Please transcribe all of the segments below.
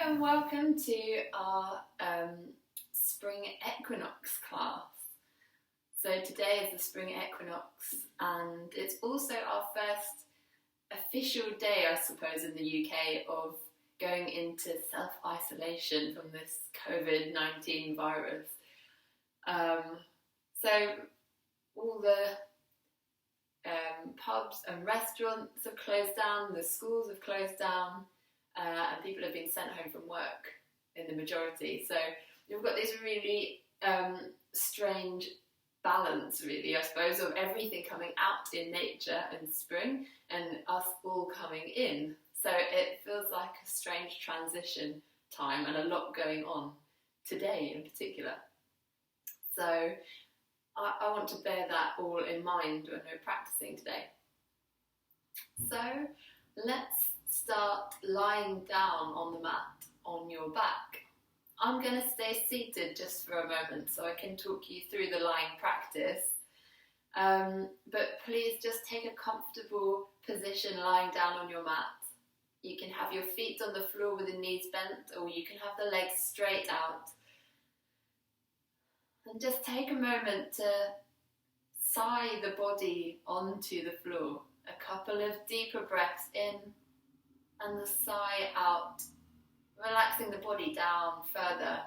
and welcome to our spring equinox class. So today is the spring equinox and it's also our first official day, I suppose, in the UK of going into self-isolation from this COVID-19 virus. So all the pubs and restaurants have closed down, the schools have closed down, and people have been sent home from work in the majority. So you've got this really strange balance, really, I suppose, of everything coming out in nature in spring and us all coming in. So it feels like a strange transition time and a lot going on today in particular. So I want to bear that all in mind when we're practicing today. So let's start lying down on the mat on your back. I'm going to stay seated just for a moment so I can talk you through the lying practice. But please just take a comfortable position lying down on your mat. You can have your feet on the floor with the knees bent, or you can have the legs straight out. And just take a moment to sigh the body onto the floor. A couple of deeper breaths in and the sigh out, relaxing the body down further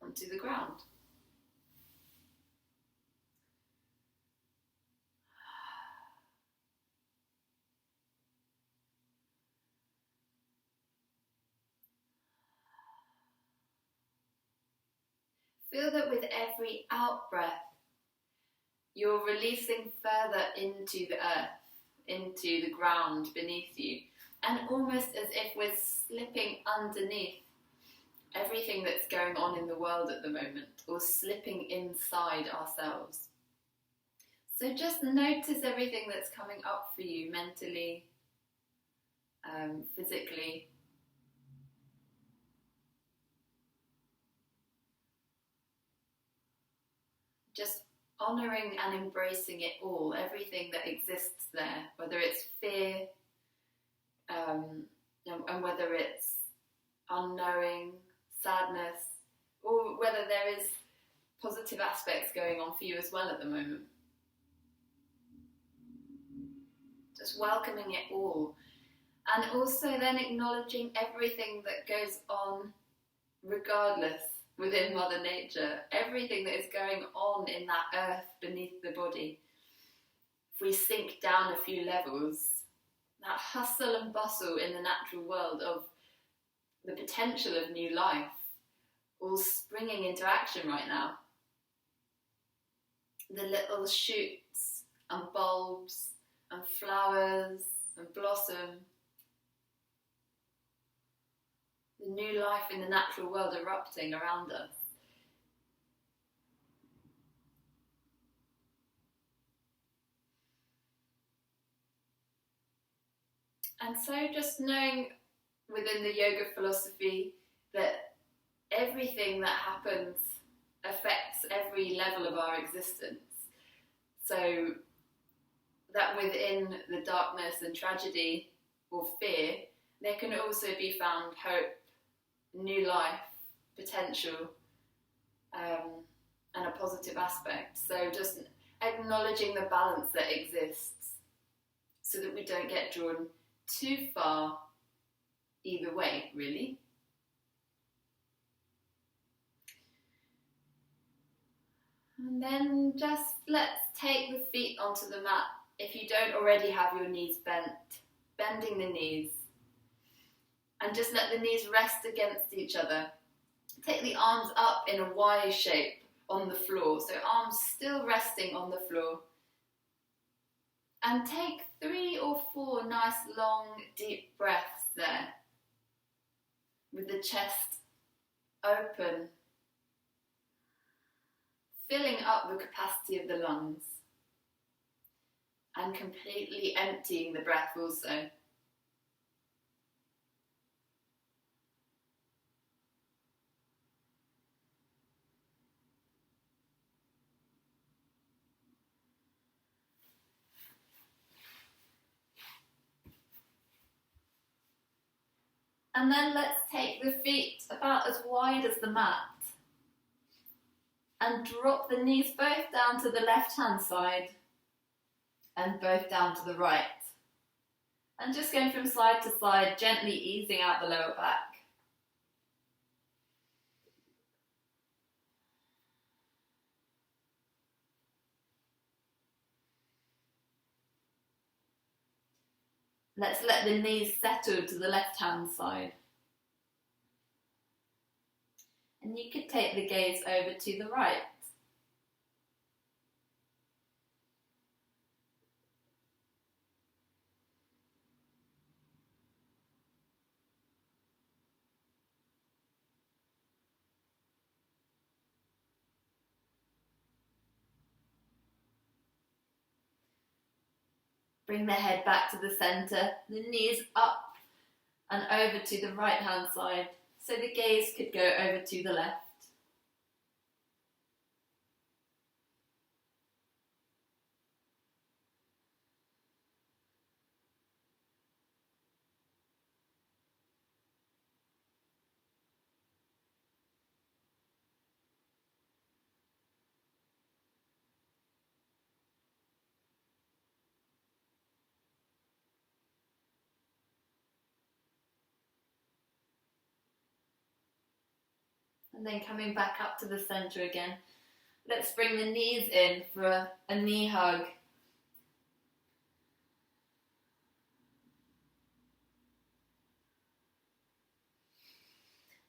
onto the ground. Feel that with every out breath, you're releasing further into the earth, into the ground beneath you, and almost as if we're slipping underneath everything that's going on in the world at the moment, or slipping inside ourselves. So just notice everything that's coming up for you mentally, physically. Just honouring and embracing it all, everything that exists there, whether it's fear, and whether it's unknowing, sadness, or whether there is positive aspects going on for you as well at the moment. Just welcoming it all. And also then acknowledging everything that goes on regardless within Mother Nature, everything that is going on in that earth beneath the body. If we sink down a few levels, that hustle and bustle in the natural world of the potential of new life, all springing into action right now. The little shoots and bulbs and flowers and blossom. The new life in the natural world erupting around us. And so just knowing within the yoga philosophy that everything that happens affects every level of our existence. So that within the darkness and tragedy or fear, there can also be found hope, new life, potential, and a positive aspect. So just acknowledging the balance that exists so that we don't get drawn too far either way, really. And then just let's take the feet onto the mat. If you don't already have your knees bent, bending the knees. And just let the knees rest against each other. Take the arms up in a Y shape on the floor, so arms still resting on the floor. And take 3 or 4 nice long deep breaths there, with the chest open, filling up the capacity of the lungs, and completely emptying the breath also. And then let's take the feet about as wide as the mat and drop the knees both down to the left hand side and both down to the right. And just going from side to side, gently easing out the lower back. Let's let the knees settle to the left hand side. And you could take the gaze over to the right. Bring the head back to the centre, the knees up and over to the right hand side, so the gaze could go over to the left. And then coming back up to the centre again. Let's bring the knees in for a knee hug.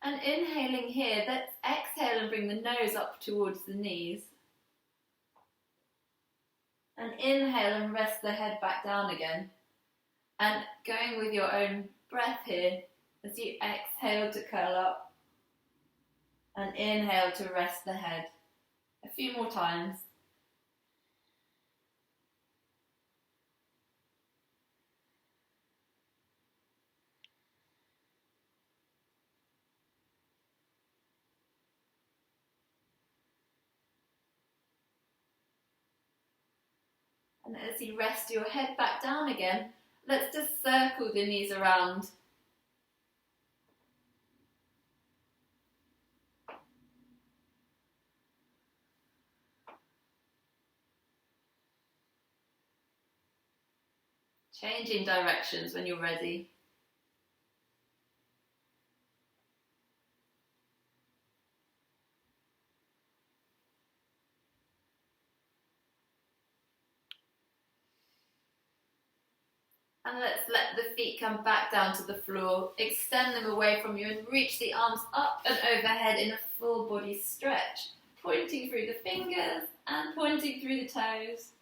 And inhaling here, let's exhale and bring the nose up towards the knees. And inhale and rest the head back down again. And going with your own breath here, as you exhale to curl up. And inhale to rest the head. A few more times. And as you rest your head back down again, let's just circle the knees around. Changing directions when you're ready. And let's let the feet come back down to the floor. Extend them away from you and reach the arms up and overhead in a full body stretch. Pointing through the fingers and pointing through the toes.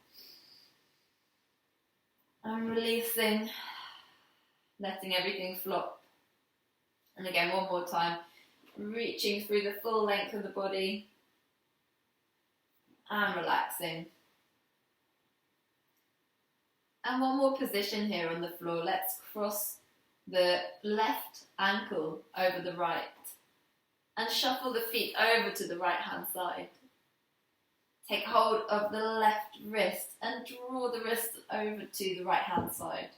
And releasing, letting everything flop. And again, one more time. Reaching through the full length of the body. And relaxing. And one more position here on the floor. Let's cross the left ankle over the right. And shuffle the feet over to the right hand side. Take hold of the left wrist and draw the wrist over to the right hand side.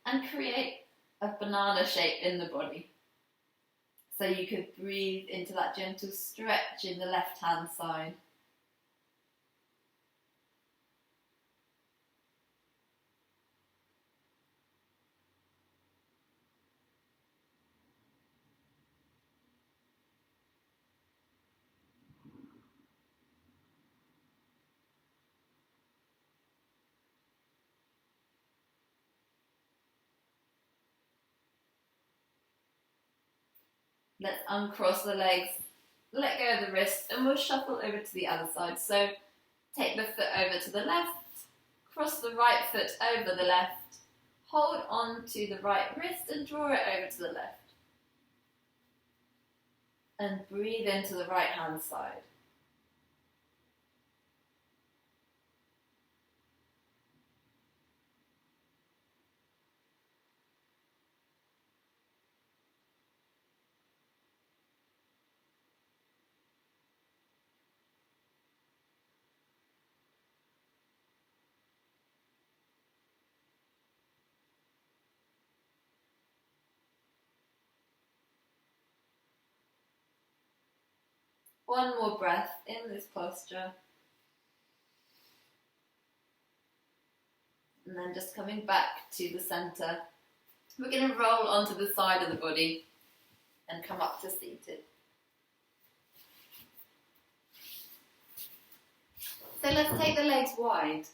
And create a banana shape in the body. So you could breathe into that gentle stretch in the left hand side. Let's uncross the legs, let go of the wrist, and we'll shuffle over to the other side. So take the foot over to the left, cross the right foot over the left, hold on to the right wrist and draw it over to the left. And breathe into the right hand side. One more breath in this posture. And then just coming back to the centre. We're going to roll onto the side of the body and come up to seated. So let's take the legs wide,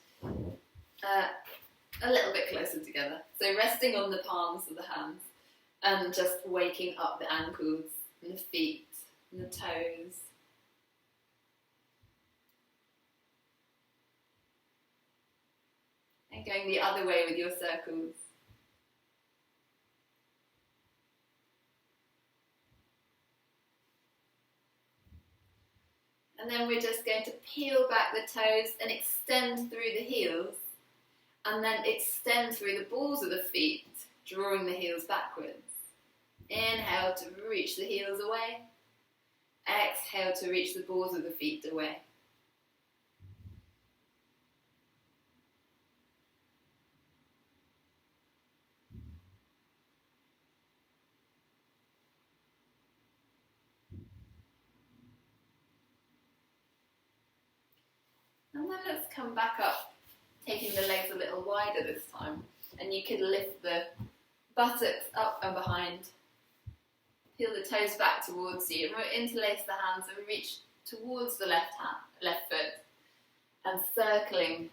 a little bit closer together. So resting on the palms of the hands and just waking up the ankles and the feet and the toes. And going the other way with your circles. And then we're just going to peel back the toes and extend through the heels. And then extend through the balls of the feet, drawing the heels backwards. Inhale to reach the heels away. Exhale to reach the balls of the feet away. And then let's come back up, taking the legs a little wider this time. And you could lift the buttocks up and behind. Peel the toes back towards you. And we'll interlace the hands and reach towards the left foot. And circling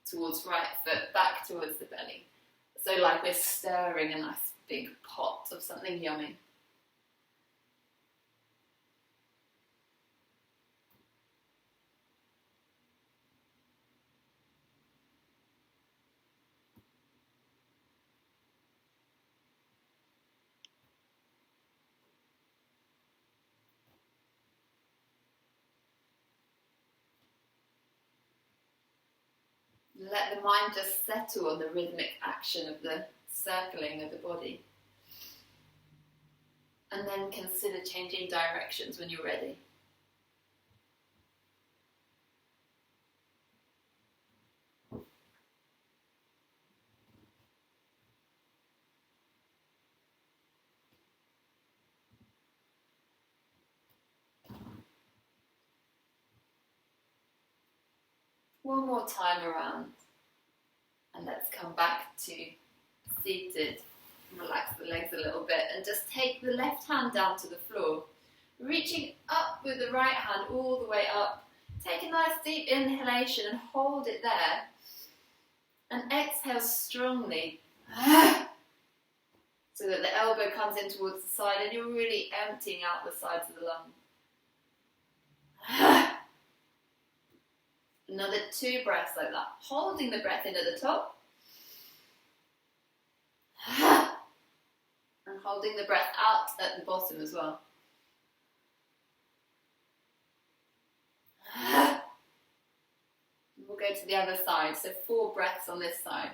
towards right foot, back towards the belly. So like we're stirring a nice big pot of something yummy. Let the mind just settle on the rhythmic action of the circling of the body. And then consider changing directions when you're ready. One more time around, and let's come back to seated. Relax the legs a little bit and just take the left hand down to the floor, reaching up with the right hand all the way up. Take a nice deep inhalation and hold it there, and exhale strongly so that the elbow comes in towards the side and you're really emptying out the sides of the lung. Another 2 breaths like that, holding the breath in at the top and holding the breath out at the bottom as well. We'll go to the other side, so 4 breaths on this side.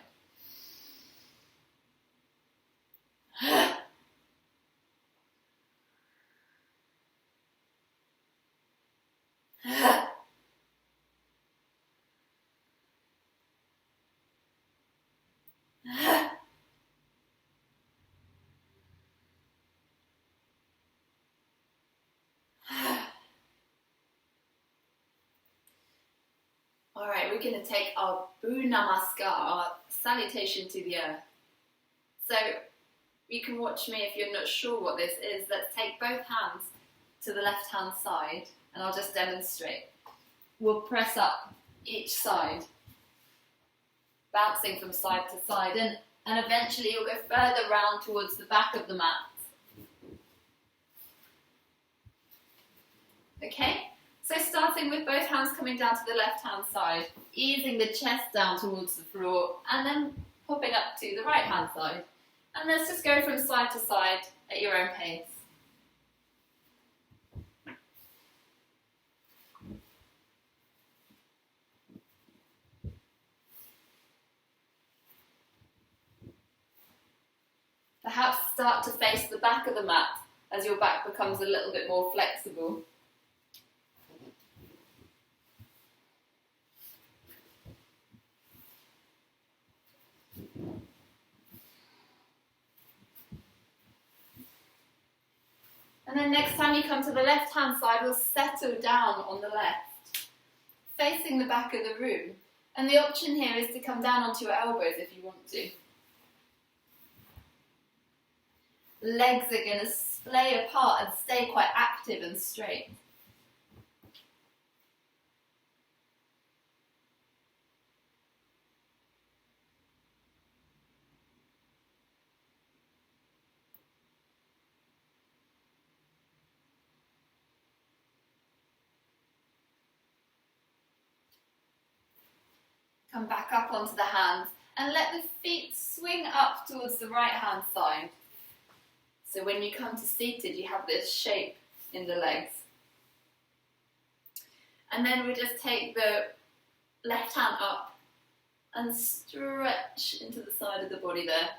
Alright, we're going to take our Bhu Namaskar, our salutation to the earth. So, you can watch me if you're not sure what this is. Let's take both hands to the left hand side and I'll just demonstrate. We'll press up each side, bouncing from side to side, and eventually you'll go further round towards the back of the mat. Okay? So starting with both hands coming down to the left hand side, easing the chest down towards the floor, and then popping up to the right hand side. And let's just go from side to side at your own pace. Perhaps start to face the back of the mat as your back becomes a little bit more flexible. And then then next time you come to the left hand side, we'll settle down on the left, facing the back of the room. And the option here is to come down onto your elbows if you want to. Legs are going to splay apart and stay quite active and straight. Come back up onto the hands and let the feet swing up towards the right hand side. So when you come to seated, you have this shape in the legs. And then we just take the left hand up and stretch into the side of the body there.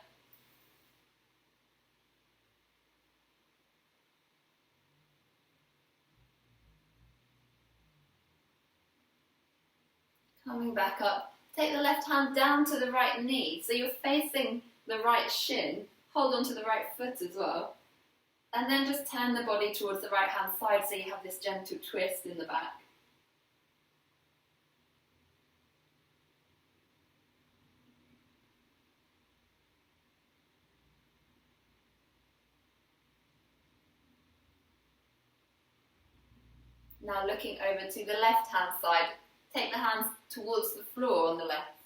Coming back up, take the left hand down to the right knee, so you're facing the right shin. Hold on to the right foot as well. And then just turn the body towards the right hand side so you have this gentle twist in the back. Now looking over to the left hand side, take the hands towards the floor on the left.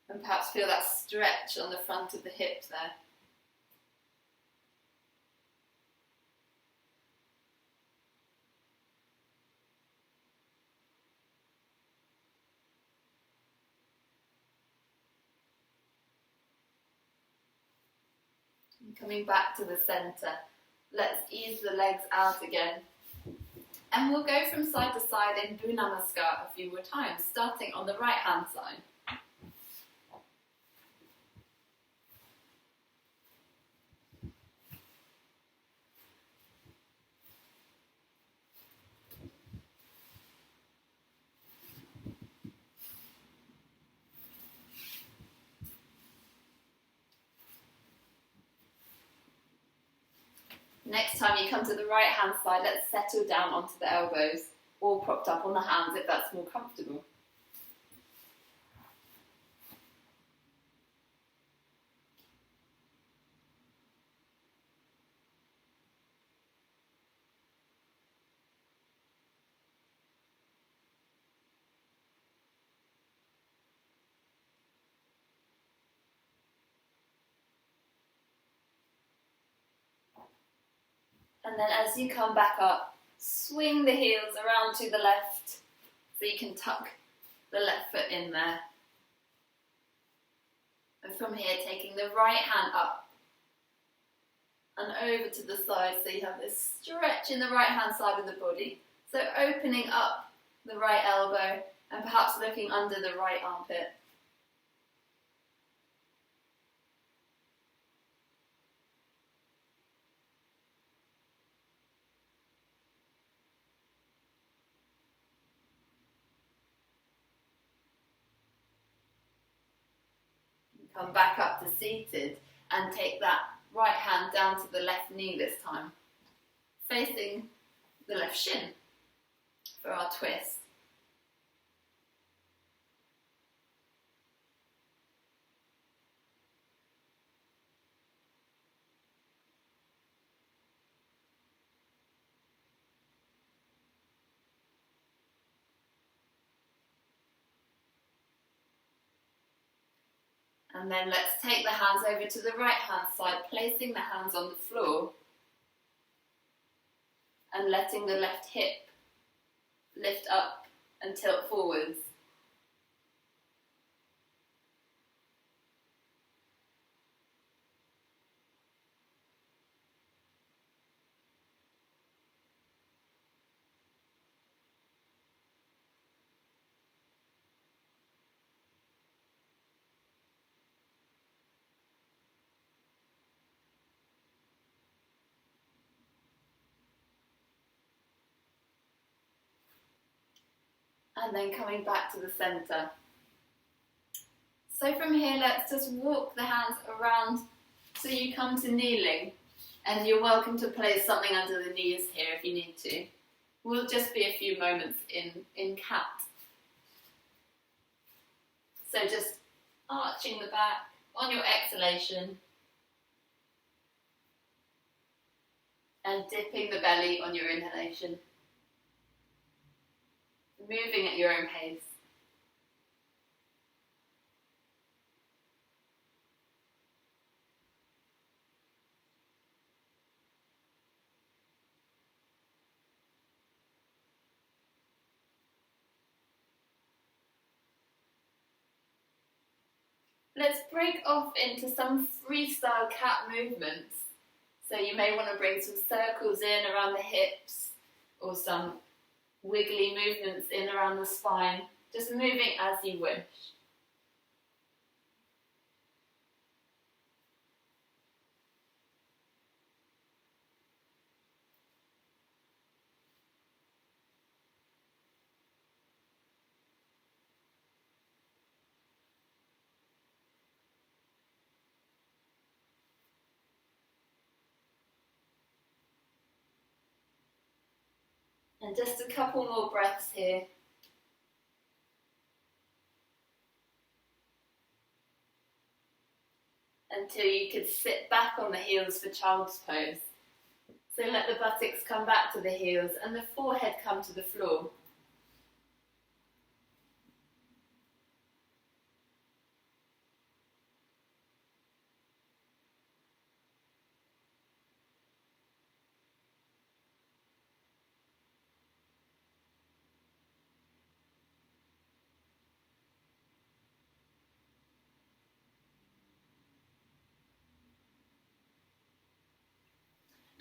And perhaps feel that stretch on the front of the hip there. And coming back to the centre, let's ease the legs out again. And we'll go from side to side in Bhu Namaskar a few more times, starting on the right hand side. Next time you come to the right hand side, let's settle down onto the elbows or propped up on the hands if that's more comfortable. And then as you come back up, swing the heels around to the left so you can tuck the left foot in there. And from here, taking the right hand up and over to the side so you have this stretch in the right hand side of the body. So opening up the right elbow and perhaps looking under the right armpit. Come back up to seated and take that right hand down to the left knee this time, facing the left shin for our twist. And then let's take the hands over to the right hand side, placing the hands on the floor and letting the left hip lift up and tilt forwards. And then coming back to the centre. So from here, let's just walk the hands around So you come to kneeling, and you're welcome to place something under the knees here if you need to. We'll just be a few moments in cat. So just arching the back on your exhalation and dipping the belly on your inhalation. Moving at your own pace. Let's break off into some freestyle cat movements. So you may want to bring some circles in around the hips or some wiggly movements in around the spine, just moving as you wish. And just a couple more breaths here. Until you could sit back on the heels for child's pose. So let the buttocks come back to the heels and the forehead come to the floor.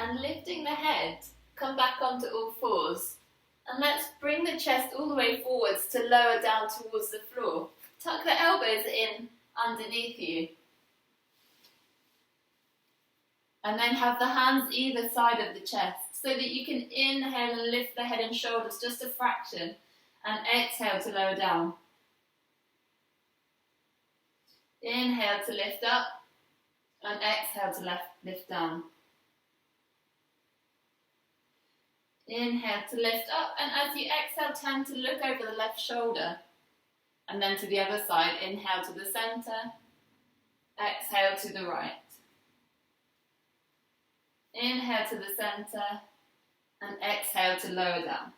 And lifting the head, come back onto all fours. And let's bring the chest all the way forwards to lower down towards the floor. Tuck the elbows in underneath you. And then have the hands either side of the chest so that you can inhale and lift the head and shoulders just a fraction and exhale to lower down. Inhale to lift up and exhale to lift down. Inhale to lift up, and as you exhale, turn to look over the left shoulder. And then to the other side, inhale to the centre, exhale to the right. Inhale to the centre, and exhale to lower down.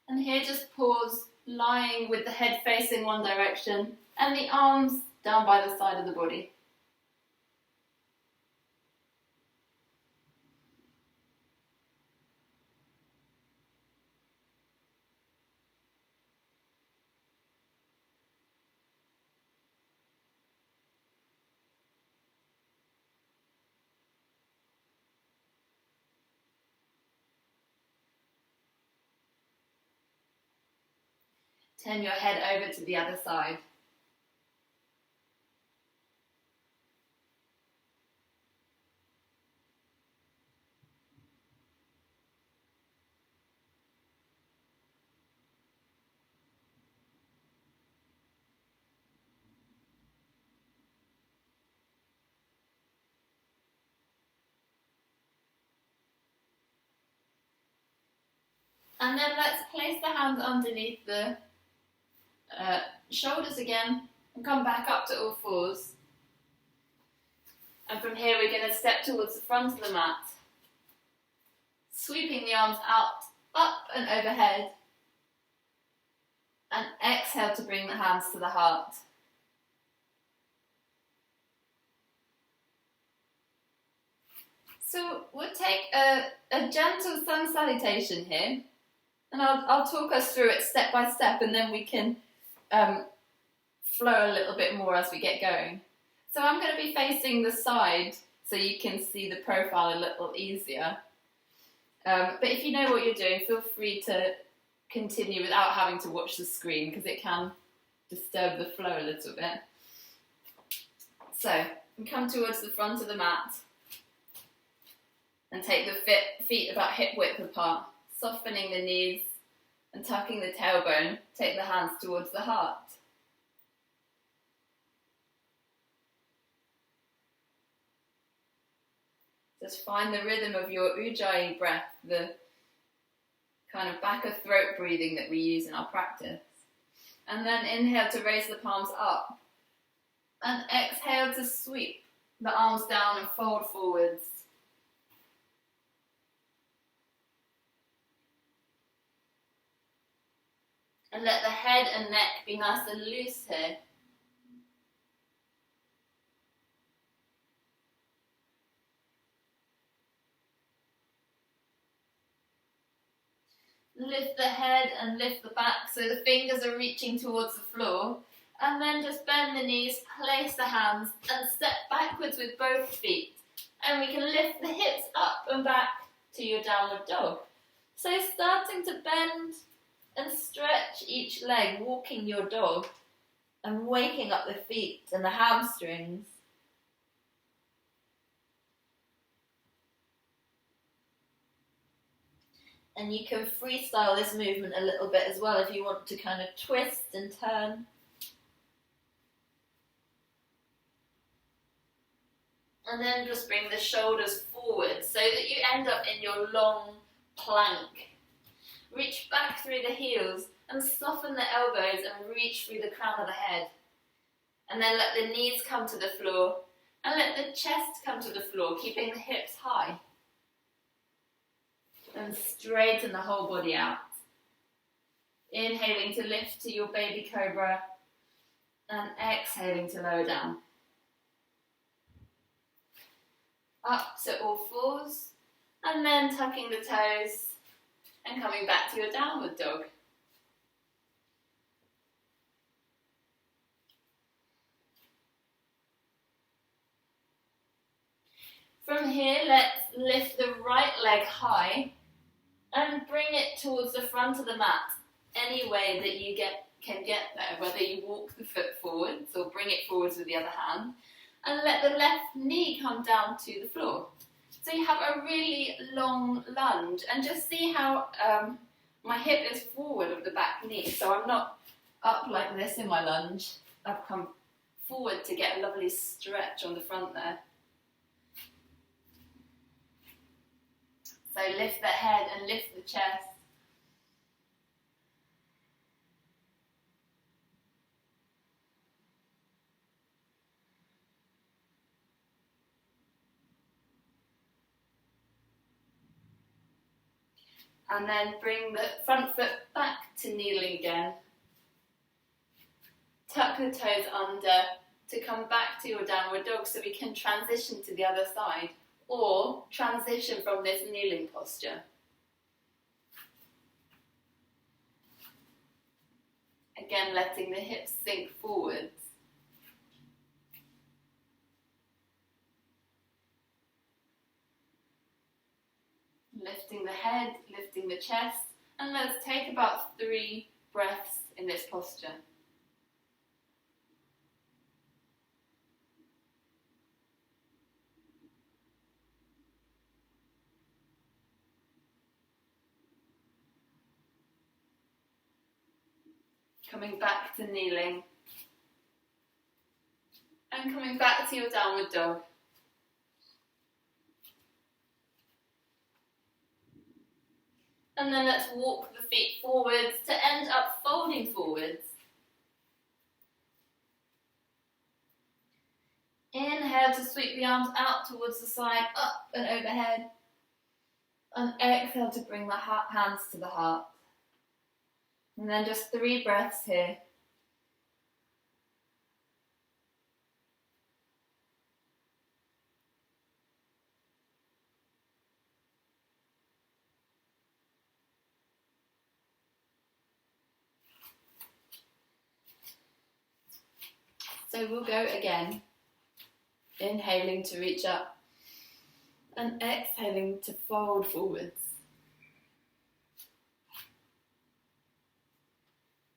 And here just pause, lying with the head facing one direction, and the arms down by the side of the body. Turn your head over to the other side. And then let's place the hands underneath the shoulders again and come back up to all fours. And from here we're going to step towards the front of the mat, sweeping the arms out, up and overhead, and exhale to bring the hands to the heart. So we'll take a gentle sun salutation here, and I'll talk us through it step by step, and then we can flow a little bit more as we get going. So I'm going to be facing the side so you can see the profile a little easier. But if you know what you're doing, feel free to continue without having to watch the screen because it can disturb the flow a little bit. So come towards the front of the mat and take the feet about hip width apart, softening the knees and tucking the tailbone. Take the hands towards the heart. Just find the rhythm of your ujjayi breath, the kind of back of throat breathing that we use in our practice. And then inhale to raise the palms up. And exhale to sweep the arms down and fold forwards. And let the head and neck be nice and loose here. Lift the head and lift the back so the fingers are reaching towards the floor. And then just bend the knees, place the hands and step backwards with both feet. And we can lift the hips up and back to your downward dog. So starting to bend and stretch each leg, walking your dog and waking up the feet and the hamstrings. And you can freestyle this movement a little bit as well if you want to kind of twist and turn. And then just bring the shoulders forward so that you end up in your long plank. Reach back through the heels and soften the elbows and reach through the crown of the head. And then let the knees come to the floor and let the chest come to the floor, keeping the hips high. And straighten the whole body out. Inhaling to lift to your baby cobra and exhaling to lower down. Up to all fours and then tucking the toes and coming back to your downward dog. From here, let's lift the right leg high and bring it towards the front of the mat any way that you can get there, whether you walk the foot forwards or bring it forwards with the other hand, and let the left knee come down to the floor. So you have a really long lunge, and just see how my hip is forward of the back knee, so I'm not up like this in my lunge. I've come forward to get a lovely stretch on the front there. So lift the head and lift the chest. And then bring the front foot back to kneeling again. Tuck the toes under to come back to your downward dog so we can transition to the other side or transition from this kneeling posture. Again, letting the hips sink forwards. Lifting the head, lifting the chest, and let's take about 3 breaths in this posture. Coming back to kneeling and coming back to your downward dog. And then let's walk the feet forwards to end up folding forwards. Inhale to sweep the arms out towards the side, up and overhead. And exhale to bring the hands to the heart. And then just 3 breaths here. So we'll go again. Inhaling to reach up and exhaling to fold forwards.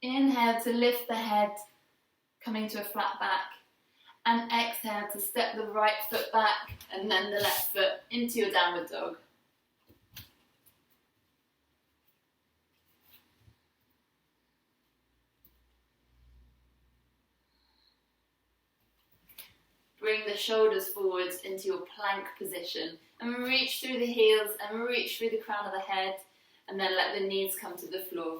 Inhale to lift the head, coming to a flat back, and exhale to step the right foot back and then the left foot into your downward dog. Bring the shoulders forwards into your plank position and reach through the heels and reach through the crown of the head, and then let the knees come to the floor.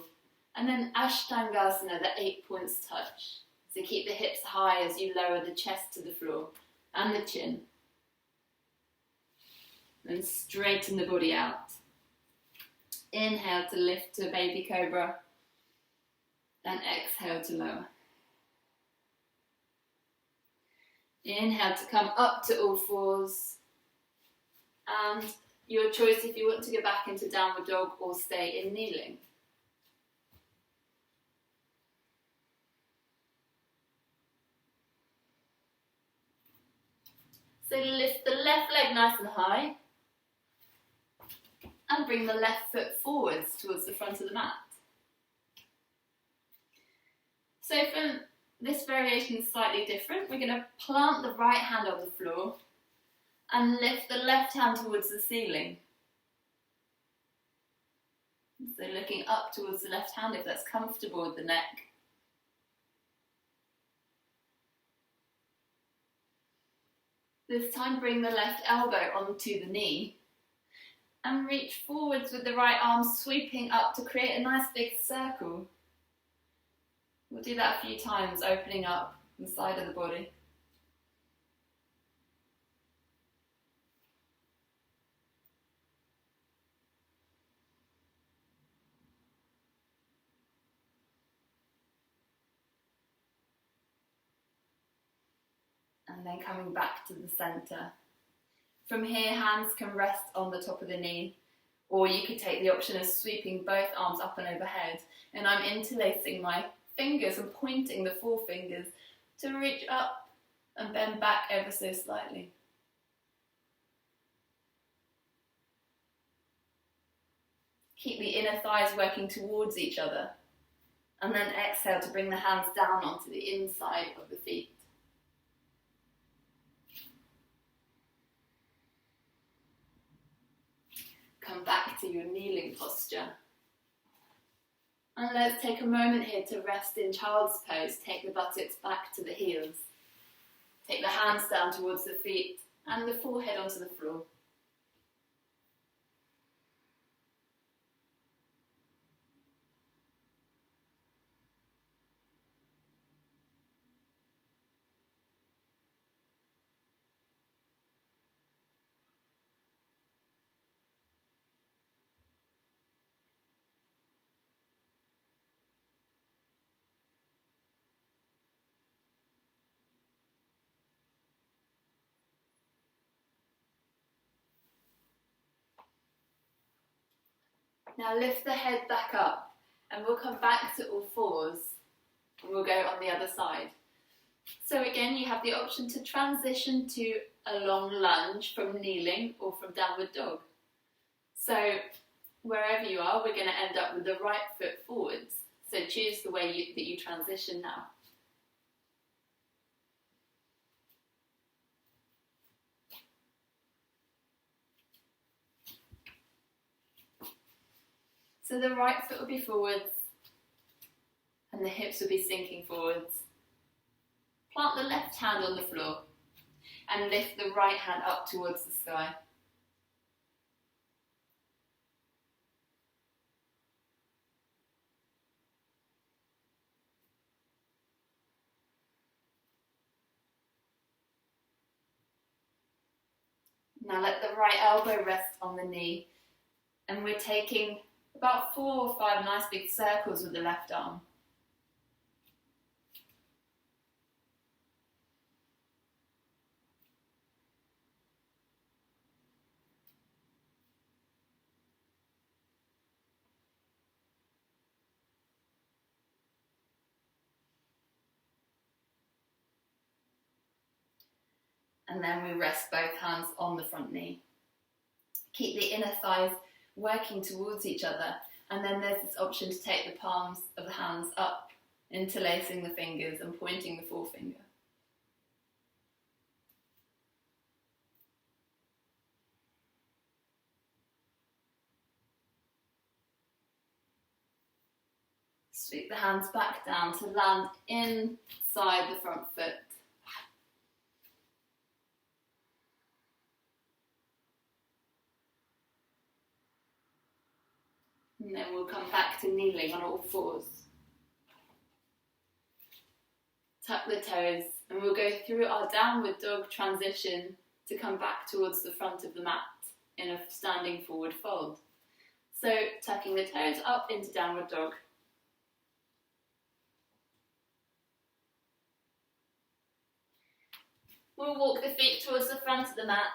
And then Ashtangasana, the 8 points touch. So keep the hips high as you lower the chest to the floor and the chin. And straighten the body out. Inhale to lift to a baby cobra. And exhale to lower. Inhale to come up to all fours. And your choice if you want to go back into downward dog or stay in kneeling. So lift the left leg nice and high. And bring the left foot forwards towards the front of the mat. So from this variation is slightly different. We're going to plant the right hand on the floor and lift the left hand towards the ceiling. So looking up towards the left hand if that's comfortable with the neck. This time bring the left elbow onto the knee and reach forwards with the right arm sweeping up to create a nice big circle. We'll do that a few times, opening up the side of the body. And then coming back to the centre. From here, hands can rest on the top of the knee, or you could take the option of sweeping both arms up and overhead. And I'm interlacing my fingers and pointing the forefingers to reach up and bend back ever so slightly. Keep the inner thighs working towards each other. And then exhale to bring the hands down onto the inside of the feet. Come back to your kneeling posture. And let's take a moment here to rest in child's pose. Take the buttocks back to the heels. Take the hands down towards the feet and the forehead onto the floor. Now lift the head back up and we'll come back to all fours and we'll go on the other side. So again, you have the option to transition to a long lunge from kneeling or from downward dog. So wherever you are, we're going to end up with the right foot forwards. So choose the way that you transition now. So the right foot will be forwards and the hips will be sinking forwards. Plant the left hand on the floor and lift the right hand up towards the sky. Now let the right elbow rest on the knee and we're taking about 4 or 5 nice big circles with the left arm. And then we rest both hands on the front knee. Keep the inner thighs working towards each other, and then there's this option to take the palms of the hands up, interlacing the fingers and pointing the forefinger. Sweep the hands back down to land inside the front foot. And then we'll come back to kneeling on all fours. Tuck the toes, and we'll go through our downward dog transition to come back towards the front of the mat in a standing forward fold. So tucking the toes up into downward dog. We'll walk the feet towards the front of the mat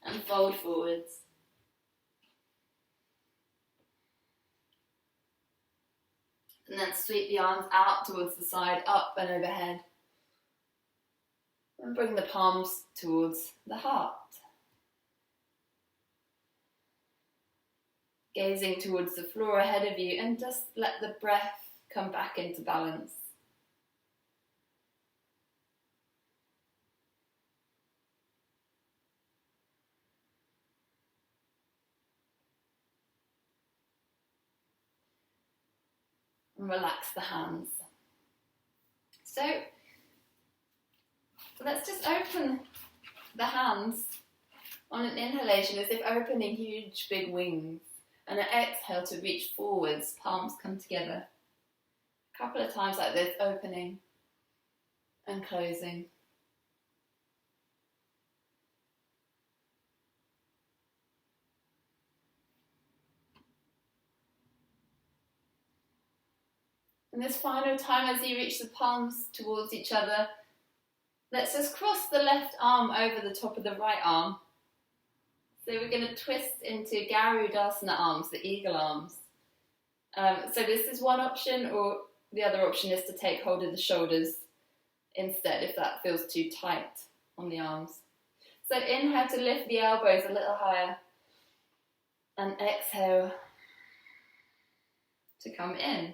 and fold forwards. And then sweep the arms out towards the side, up and overhead. And bring the palms towards the heart. Gazing towards the floor ahead of you, and just let the breath come back into balance. And relax the hands. So let's just open the hands on an inhalation as if opening huge big wings, and an exhale to reach forwards, palms come together. A couple of times like this, opening and closing. And this final time, as you reach the palms towards each other, let's just cross the left arm over the top of the right arm. So we're going to twist into Garudasana arms, the eagle arms. So this is one option, or the other option is to take hold of the shoulders instead if that feels too tight on the arms. So inhale to lift the elbows a little higher, and exhale to come in.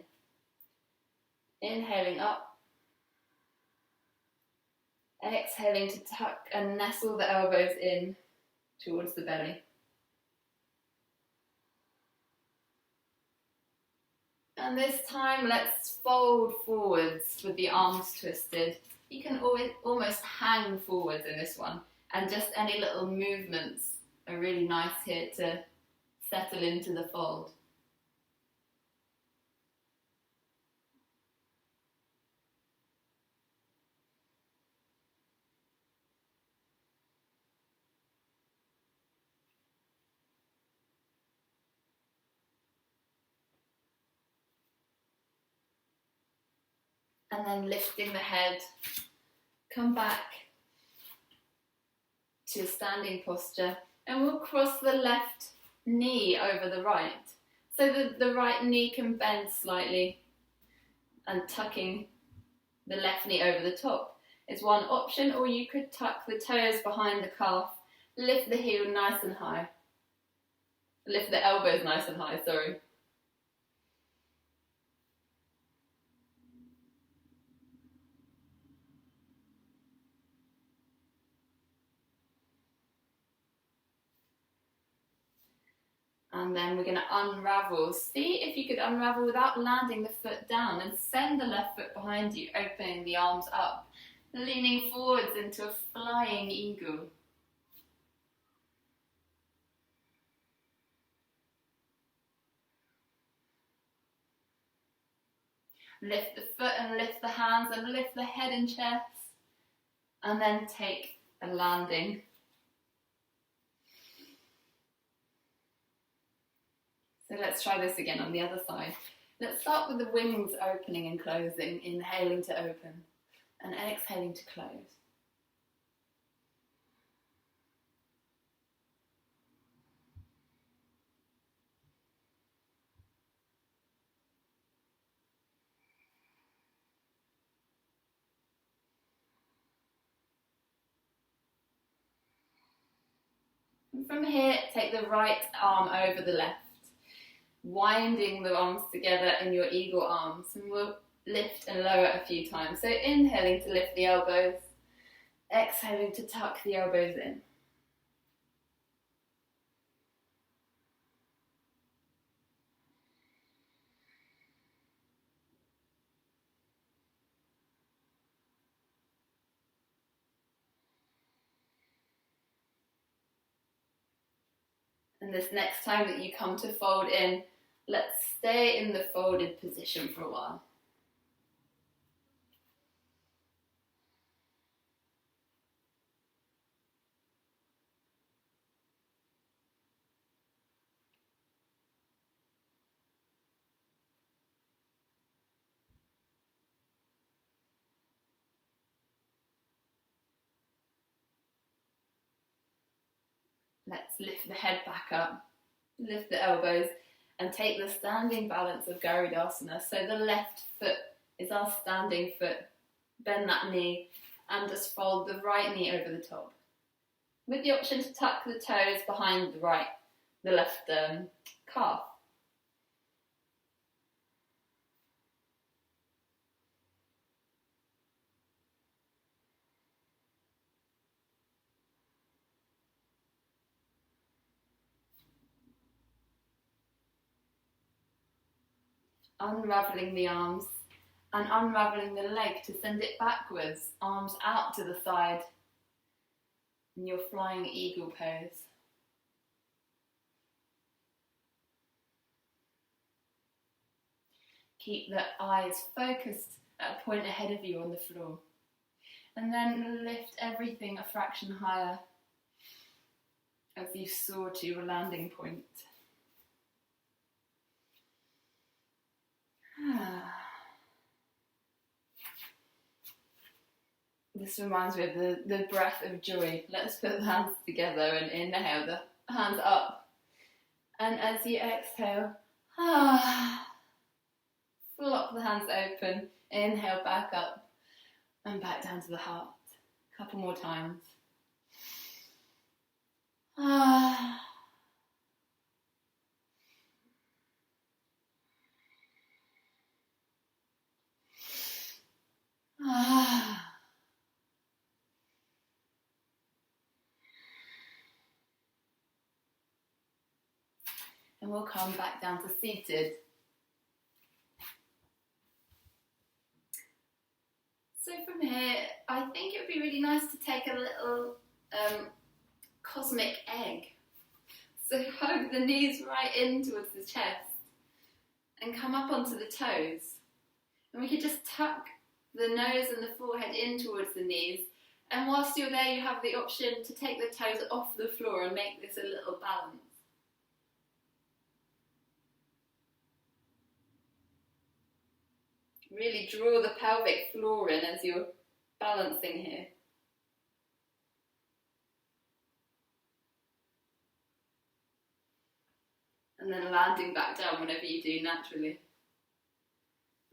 Inhaling up, exhaling to tuck and nestle the elbows in towards the belly. And this time let's fold forwards with the arms twisted. You can always almost hang forwards in this one, and just any little movements are really nice here to settle into the fold. And then lifting the head, come back to a standing posture, and we'll cross the left knee over the right. So that the right knee can bend slightly, and tucking the left knee over the top is one option, or you could tuck the toes behind the calf, lift the heel nice and high. Lift the elbows nice and high, sorry. And then we're going to unravel. See if you could unravel without landing the foot down, and send the left foot behind you, opening the arms up, leaning forwards into a flying eagle. Lift the foot and lift the hands and lift the head and chest, and then take a landing. So let's try this again on the other side. Let's start with the wings opening and closing, inhaling to open and exhaling to close. And from here, take the right arm over the left, winding the arms together in your eagle arms, and we'll lift and lower a few times. So inhaling to lift the elbows, exhaling to tuck the elbows in. And this next time that you come to fold in, Let's stay in the folded position for a while. Let's lift the head back up, lift the elbows, and take the standing balance of Garudasana. So the left foot is our standing foot. Bend that knee and just fold the right knee over the top, with the option to tuck the toes behind the left calf. Unravelling the arms and unravelling the leg to send it backwards, arms out to the side in your flying eagle pose. Keep the eyes focused at a point ahead of you on the floor, and then lift everything a fraction higher as you soar to your landing point. This reminds me of the breath of joy. Let's put the hands together and inhale the hands up. And as you exhale, flop the hands open, inhale back up and back down to the heart. A couple more times. And we'll come back down to seated. So from here, I think it would be really nice to take a little cosmic egg. So hug the knees right in towards the chest and come up onto the toes. And we could just tuck the nose and the forehead in towards the knees. And whilst you're there, you have the option to take the toes off the floor and make this a little balance. Really draw the pelvic floor in as you're balancing here. And then landing back down whenever you do naturally.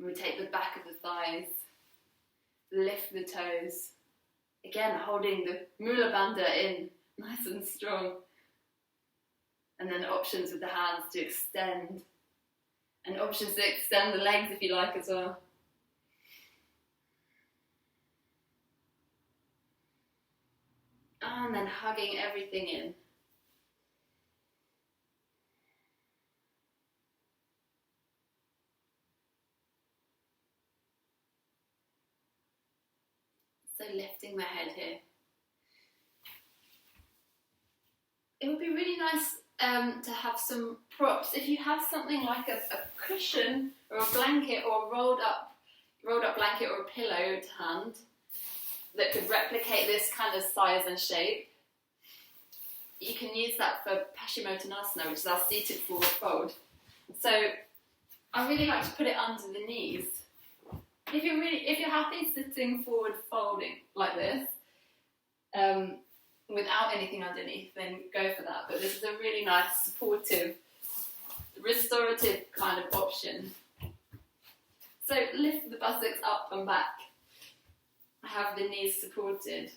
And we take the back of the thighs, lift the toes. Again, holding the Mula Bandha in, nice and strong. And then options with the hands to extend. And options to extend the legs if you like as well. And then hugging everything in. So lifting the head here. It would be really nice to have some props. If you have something like a cushion or a blanket or a rolled up blanket or a pillow to hand that could replicate this kind of size and shape, you can use that for Paschimottanasana, which is our seated forward fold. So I really like to put it under the knees. If you're happy sitting forward folding like this, without anything underneath, then go for that. But this is a really nice, supportive, restorative kind of option. So lift the buttocks up and back. Have the knees supported.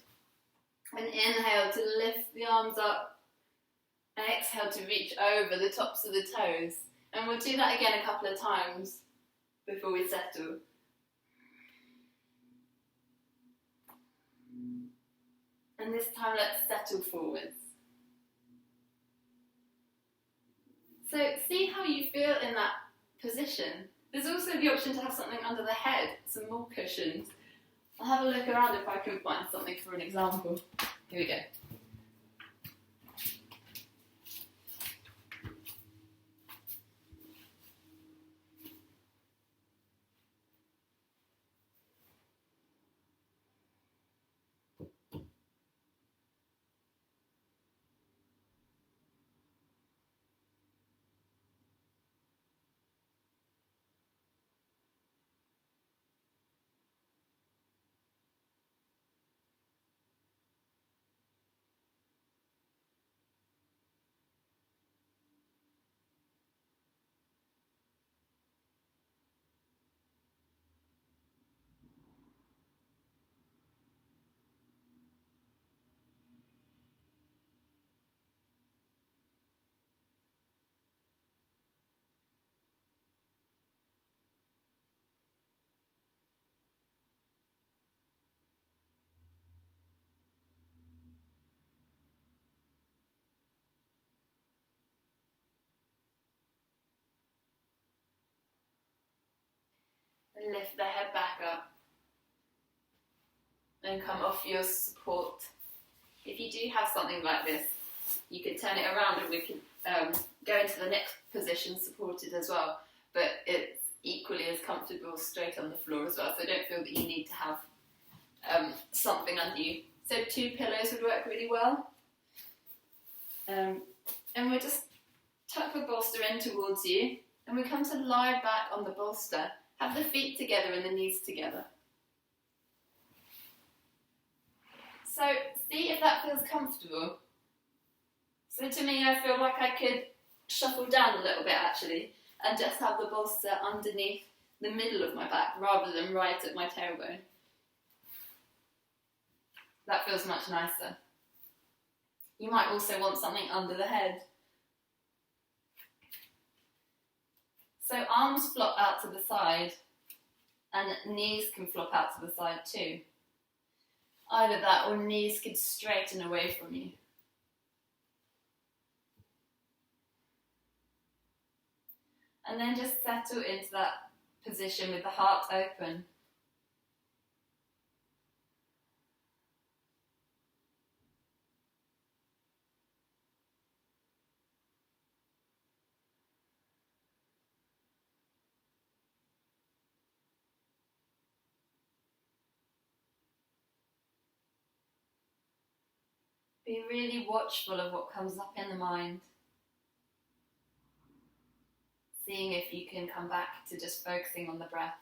And inhale to lift the arms up. And exhale to reach over the tops of the toes. And we'll do that again a couple of times before we settle. And this time let's settle forwards. So see how you feel in that position. There's also the option to have something under the head, some more cushions. I'll have a look around if I can find something for an example. Here we go. lift the head back up and come off your support. If you do have something like this, you can turn it around and we can go into the next position supported as well, but it's equally as comfortable straight on the floor as well, so don't feel that you need to have something under you. So 2 pillows would work really well. And we'll just tuck the bolster in towards you, and we come to lie back on the bolster. Have the feet together and the knees together. So see if that feels comfortable. So to me, I feel like I could shuffle down a little bit actually, and just have the bolster underneath the middle of my back rather than right at my tailbone. That feels much nicer. You might also want something under the head. So arms flop out to the side and knees can flop out to the side too. Either that or knees could straighten away from you. And then just settle into that position with the heart open. Be really watchful of what comes up in the mind. Seeing if you can come back to just focusing on the breath.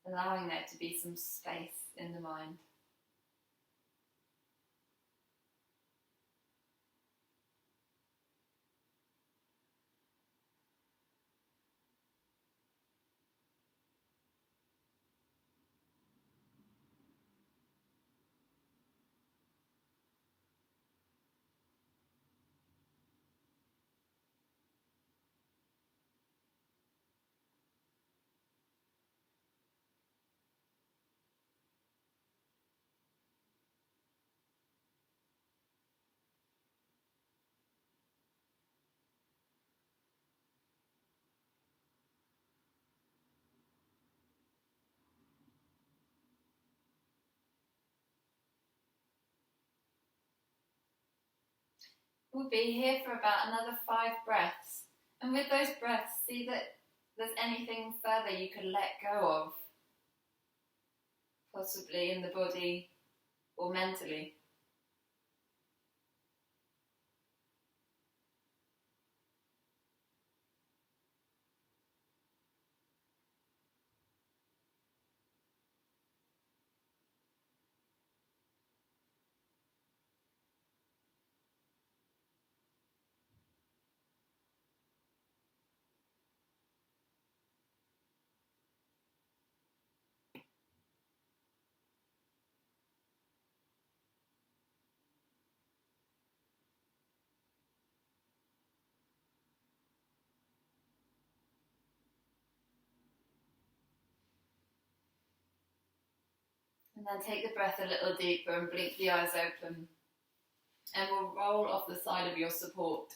Allowing there to be some space in the mind. We'll be here for about another 5 breaths. And with those breaths, see that there's anything further you can let go of. Possibly in the body or mentally. And then take the breath a little deeper and blink the eyes open. And we'll roll off the side of your support.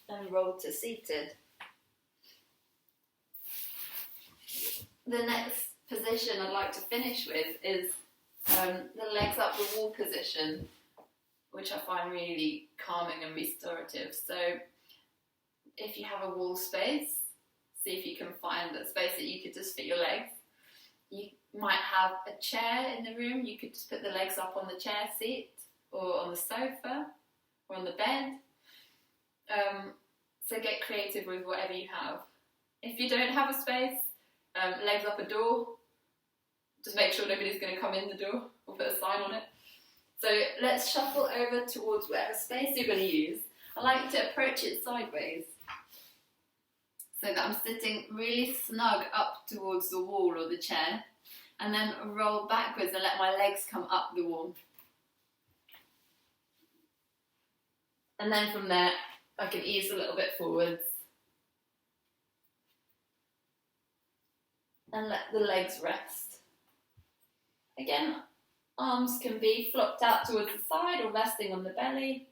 And roll to seated. The next position I'd like to finish with is the legs up the wall position, which I find really calming and restorative. So if you have a wall space, see if you can find a space that you could just fit your legs. You might have a chair in the room, you could just put the legs up on the chair seat or on the sofa or on the bed. So get creative with whatever you have. If you don't have a space, legs up a door. Just make sure nobody's going to come in the door or put a sign on it. So let's shuffle over towards whatever space you're going to use. I like to approach it sideways so that I'm sitting really snug up towards the wall or the chair, and then roll backwards and let my legs come up the wall. And then from there, I can ease a little bit forwards and let the legs rest. Again, Arms can be flopped out towards the side or resting on the belly.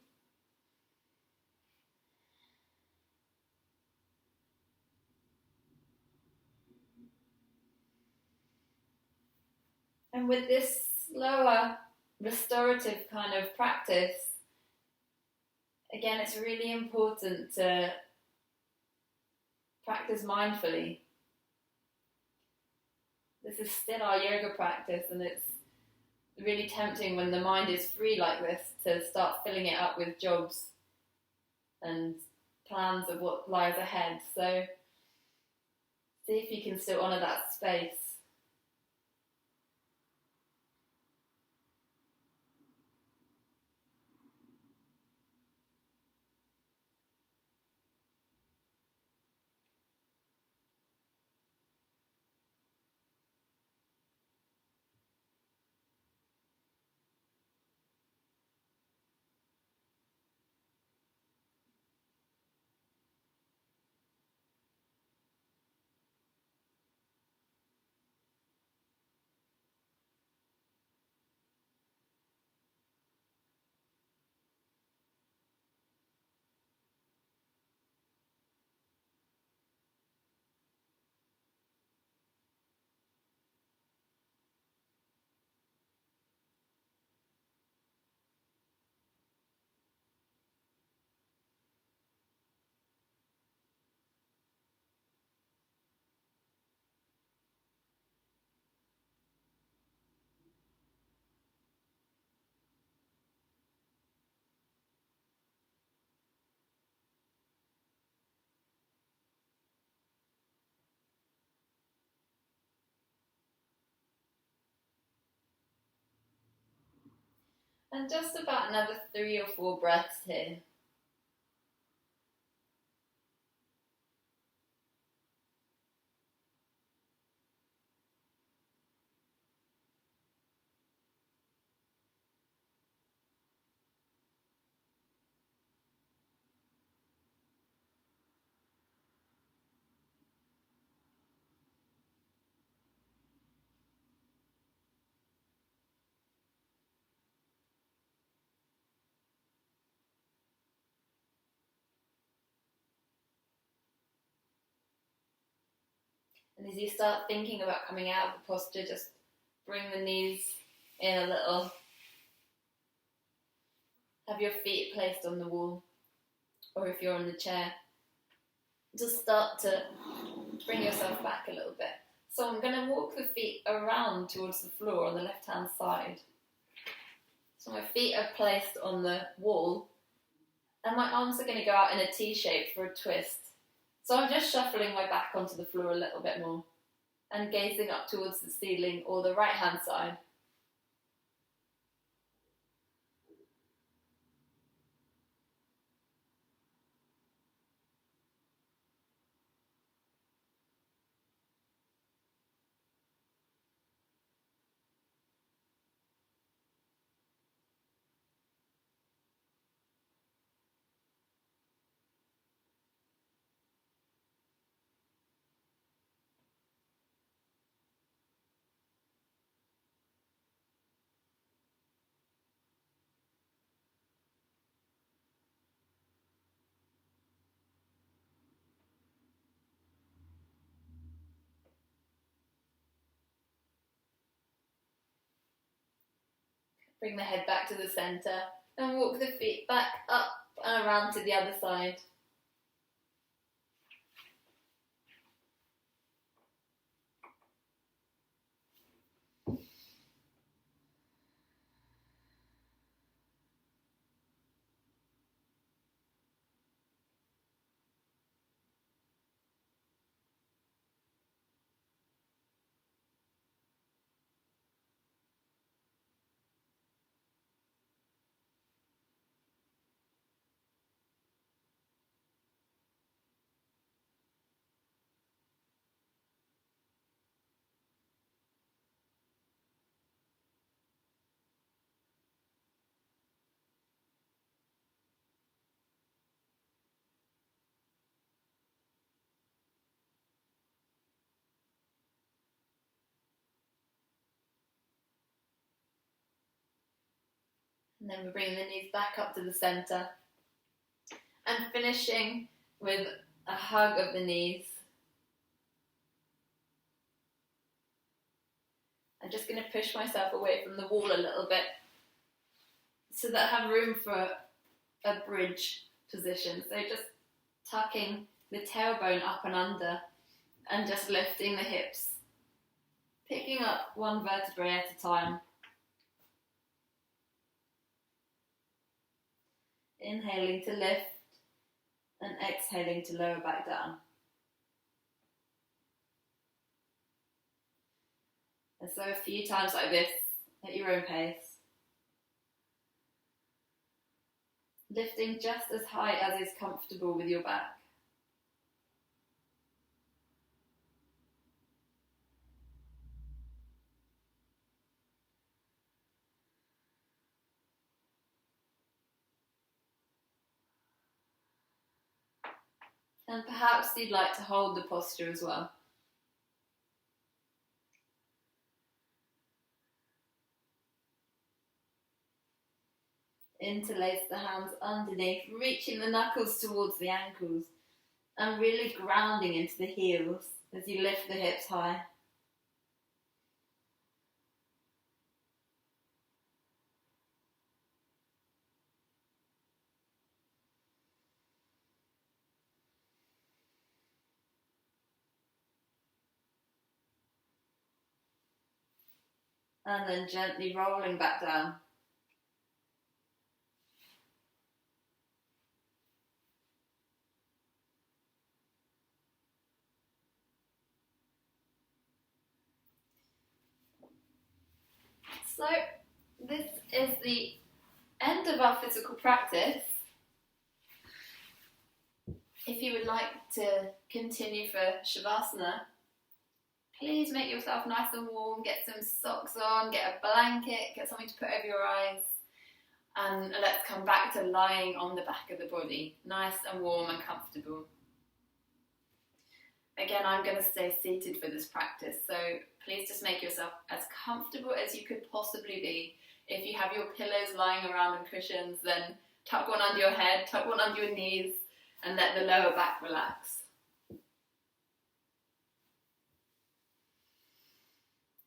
And with this slower restorative kind of practice, again, it's really important to practice mindfully. This is still our yoga practice, and it's really tempting when the mind is free like this to start filling it up with jobs and plans of what lies ahead. So see if you can still honour that space. And just about another 3 or 4 breaths here. And as you start thinking about coming out of the posture, just bring the knees in a little. Have your feet placed on the wall, or if you're on the chair, just start to bring yourself back a little bit. So I'm going to walk the feet around towards the floor on the left-hand side. So my feet are placed on the wall, and my arms are going to go out in a T shape for a twist. So I'm just shuffling my back onto the floor a little bit more and gazing up towards the ceiling or the right-hand side. Bring the head back to the centre and walk the feet back up and around to the other side. And then we're bringing the knees back up to the centre and finishing with a hug of the knees. I'm just going to push myself away from the wall a little bit so that I have room for a bridge position. So just tucking the tailbone up and under and just lifting the hips, picking up one vertebrae at a time. Inhaling to lift and exhaling to lower back down. And so a few times like this at your own pace. Lifting just as high as is comfortable with your back. And perhaps you'd like to hold the posture as well. Interlace the hands underneath, reaching the knuckles towards the ankles and really grounding into the heels as you lift the hips high. And then gently rolling back down. So this is the end of our physical practice. If you would like to continue for Shavasana, please make yourself nice and warm, get some socks on, get a blanket, get something to put over your eyes, and let's come back to lying on the back of the body, nice and warm and comfortable. Again, I'm going to stay seated for this practice, so please just make yourself as comfortable as you could possibly be. If you have your pillows lying around and cushions, then tuck one under your head, tuck one under your knees, and let the lower back relax.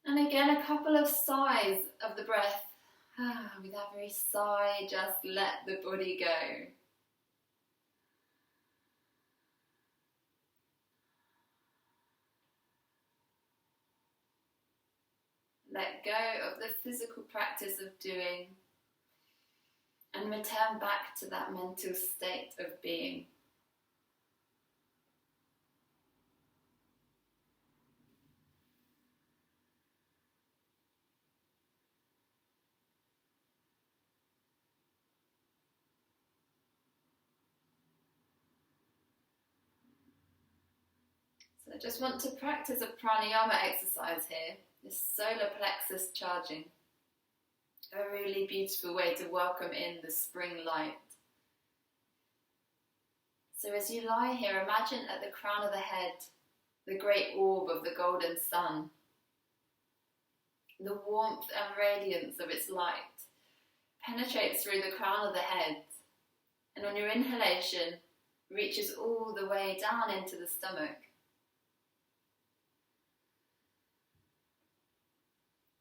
And again, a couple of sighs of the breath. With every sigh, just let the body go. Let go of the physical practice of doing and return back to that mental state of being. So I just want to practice a pranayama exercise here, this solar plexus charging. A really beautiful way to welcome in the spring light. So as you lie here, imagine at the crown of the head, the great orb of the golden sun. The warmth and radiance of its light penetrates through the crown of the head, and on your inhalation, reaches all the way down into the stomach.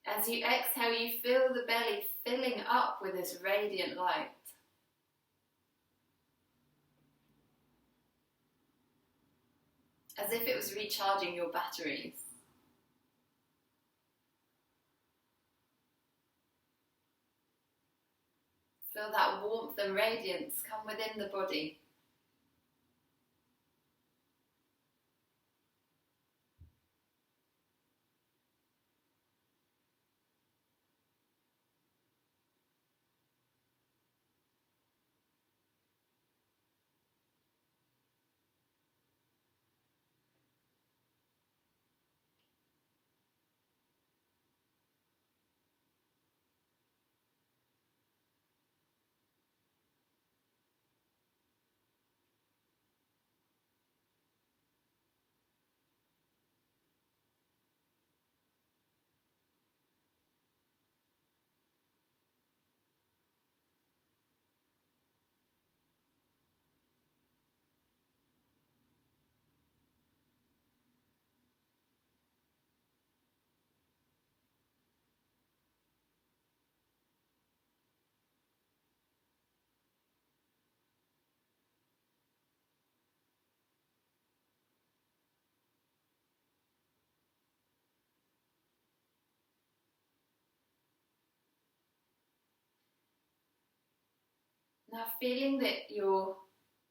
As you exhale, you feel the belly filling up with this radiant light. As if it was recharging your batteries. Feel that warmth and radiance come within the body. Now feeling that your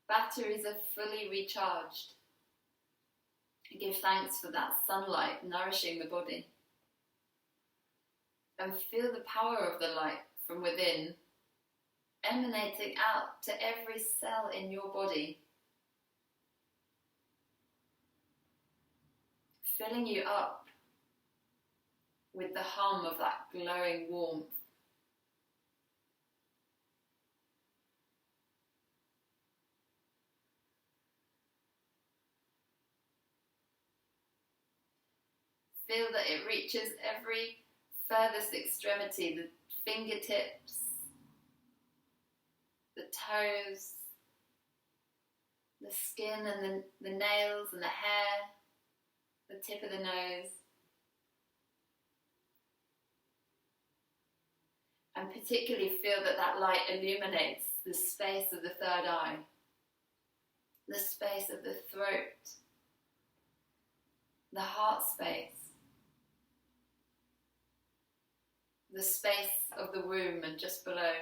batteries are fully recharged. Give thanks for that sunlight nourishing the body. And feel the power of the light from within emanating out to every cell in your body, filling you up with the hum of that glowing warmth. Feel that it reaches every furthest extremity, the fingertips, the toes, the skin and the nails and the hair, the tip of the nose. And particularly feel that that light illuminates the space of the third eye, the space of the throat, the heart space, the space of the womb and just below,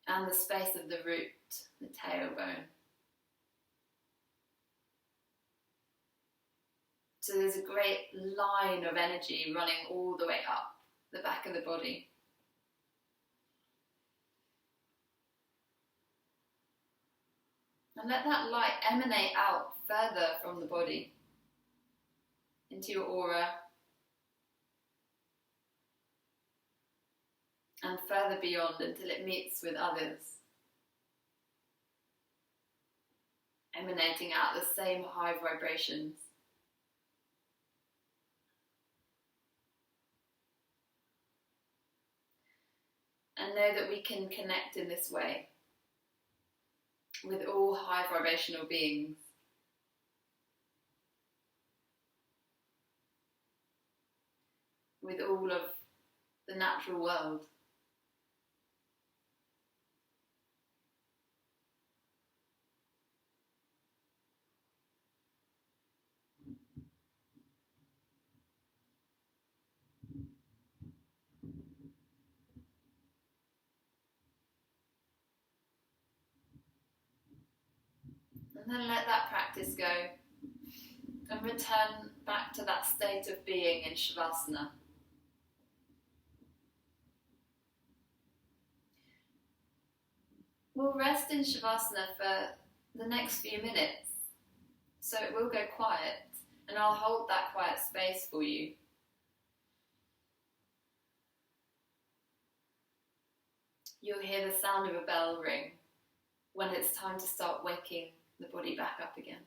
and the space of the root, the tailbone. So there's a great line of energy running all the way up the back of the body. And let that light emanate out further from the body into your aura and further beyond until it meets with others, emanating out the same high vibrations. And know that we can connect in this way with all high vibrational beings. With all of the natural world. And then let that practice go and return back to that state of being in Shavasana. We'll rest in Shavasana for the next few minutes, so it will go quiet, and I'll hold that quiet space for you. You'll hear the sound of a bell ring when it's time to start waking the body back up again.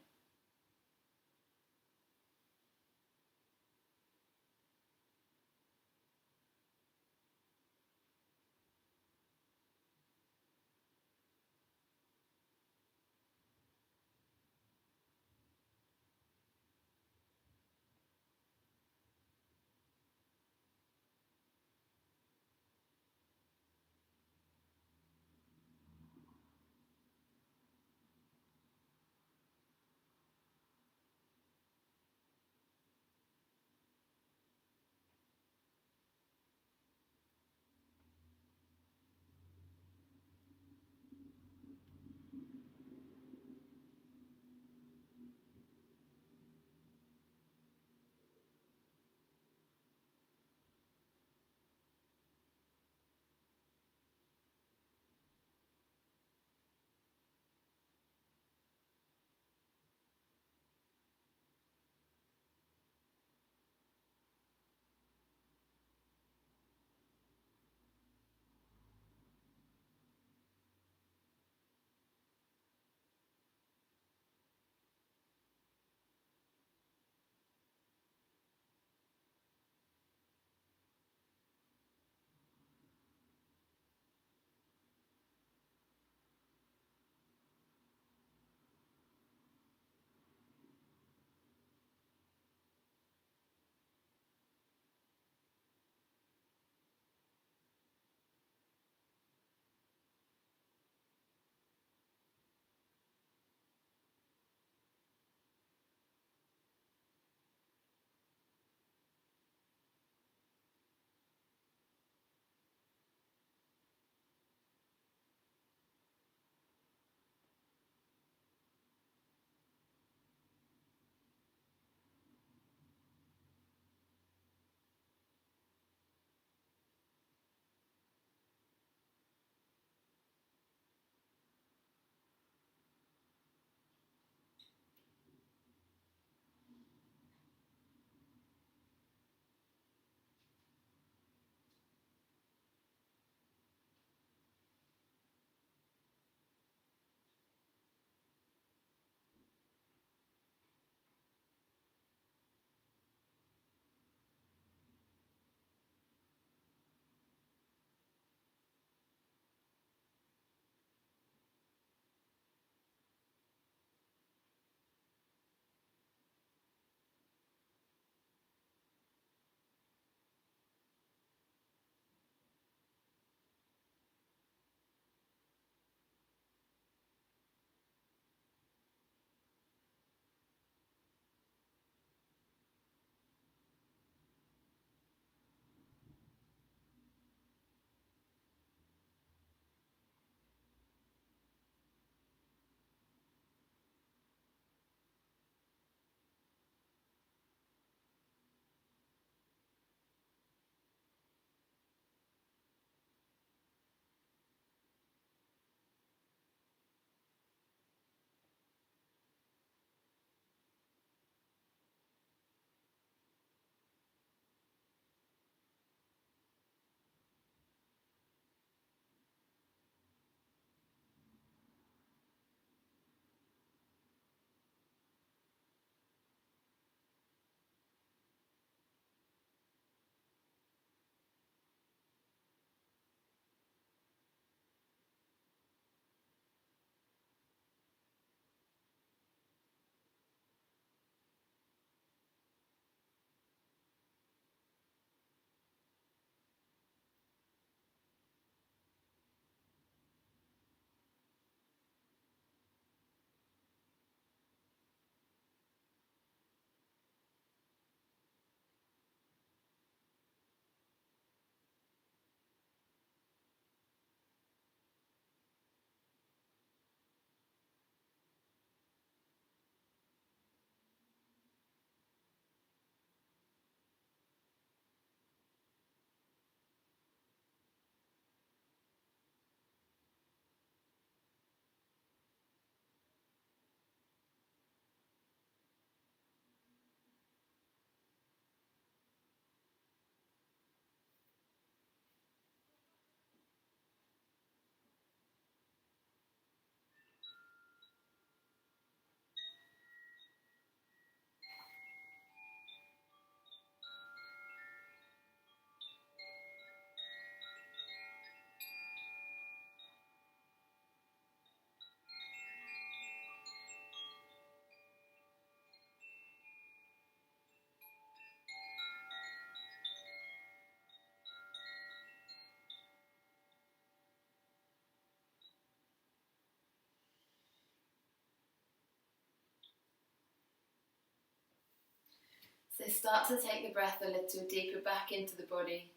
So start to take the breath a little deeper back into the body.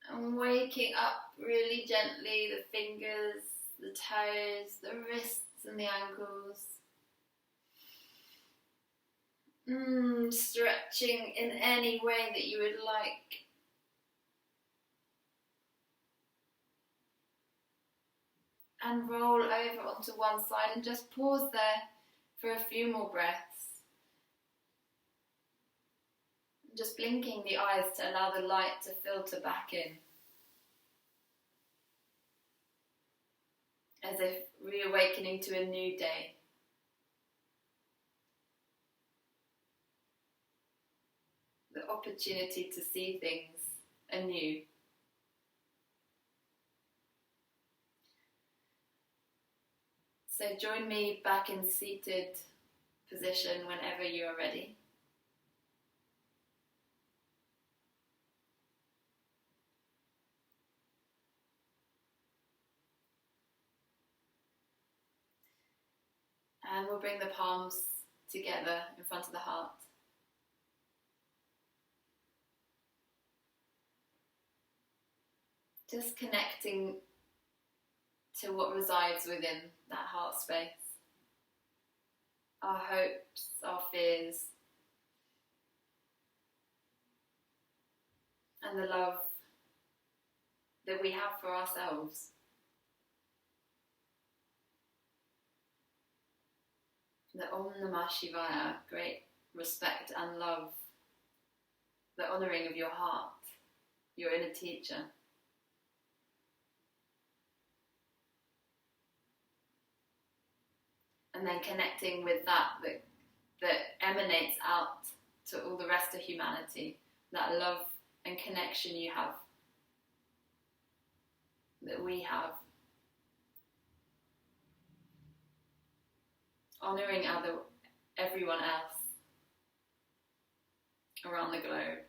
And waking up really gently, the fingers, the toes, the wrists and the ankles. Stretching in any way that you would like. And roll over onto one side and just pause there for a few more breaths. Just blinking the eyes to allow the light to filter back in. As if reawakening to a new day. The opportunity to see things anew. So join me back in seated position whenever you are ready. And we'll bring the palms together in front of the heart. Just connecting to what resides within that heart space. Our hopes, our fears, and the love that we have for ourselves. The Om Namah Shivaya, great respect and love, the honouring of your heart, your inner teacher. And then connecting with that emanates out to all the rest of humanity, that love and connection you have, that we have. Honouring everyone else around the globe.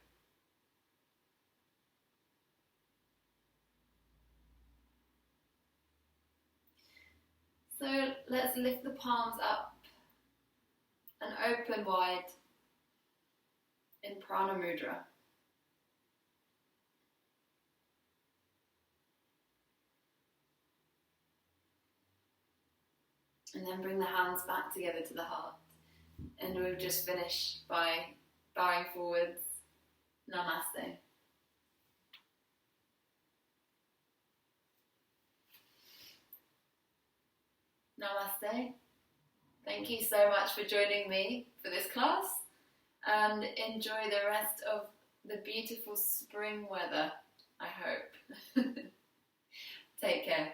So let's lift the palms up and open wide in Prana Mudra. And then bring the hands back together to the heart. And we'll just finish by bowing forwards. Namaste. Namaste. Thank you so much for joining me for this class, and enjoy the rest of the beautiful spring weather, I hope. Take care.